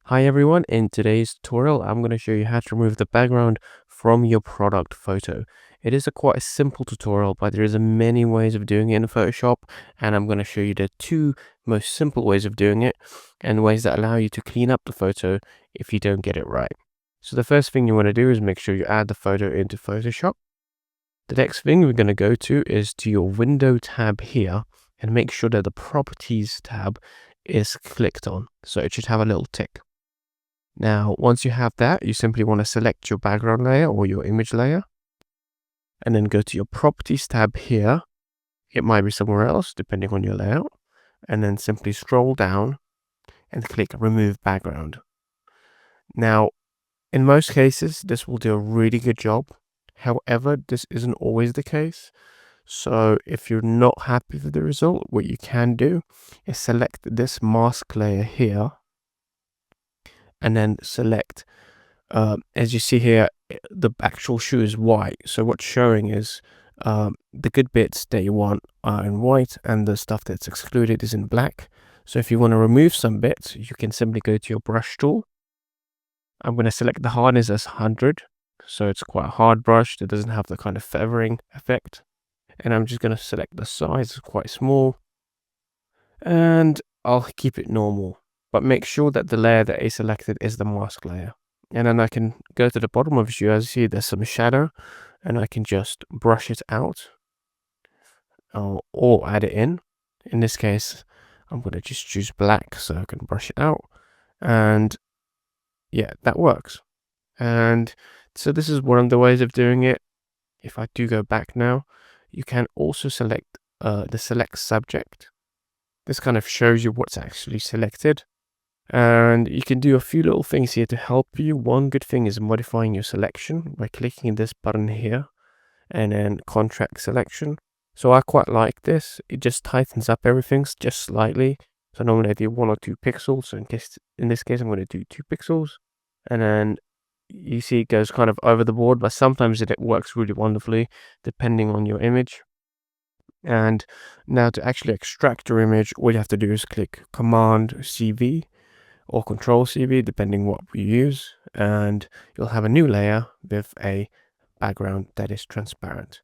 Hi everyone, in today's tutorial I'm going to show you how to remove the background from your product photo. It is quite a simple tutorial, but there is many ways of doing it in Photoshop, and I'm going to show you the two most simple ways of doing it and ways that allow you to clean up the photo if you don't get it right. So the first thing you want to do is make sure you add the photo into Photoshop. The next thing we're going to go to is to your window tab here and make sure that the properties tab is clicked on. So it should have a little tick. Now, once you have that, you simply want to select your background layer or your image layer, and then go to your properties tab here. It might be somewhere else depending on your layout, and then simply scroll down and click remove background. Now, in most cases, this will do a really good job. However, this isn't always the case. So if you're not happy with the result, what you can do is select this mask layer here and then select, as you see here, the actual shoe is white. So what's showing is the good bits that you want are in white and the stuff that's excluded is in black. So if you want to remove some bits, you can simply go to your brush tool. I'm going to select the hardness as 100. So it's quite a hard brush that doesn't have the kind of feathering effect. And I'm just going to select the size, quite small. And I'll keep it normal. But make sure that the layer that is selected is the mask layer. And then I can go to the bottom of the shoe. As you see, there's some shadow, and I can just brush it out or add it in. In this case, I'm going to just choose black so I can brush it out. And yeah, that works. And so this is one of the ways of doing it. If I do go back now, you can also select the select subject. This kind of shows you what's actually selected. And you can do a few little things here to help you. One good thing is modifying your selection by clicking this button here and then contract selection. So I quite like this. It just tightens up everything just slightly. So normally I do 1 or 2 pixels. So in this case, I'm going to do 2 pixels. And then you see it goes kind of over the board, but sometimes it works really wonderfully depending on your image. And now to actually extract your image, all you have to do is click Command CV or Control CV, depending what we use, and you'll have a new layer with a background that is transparent.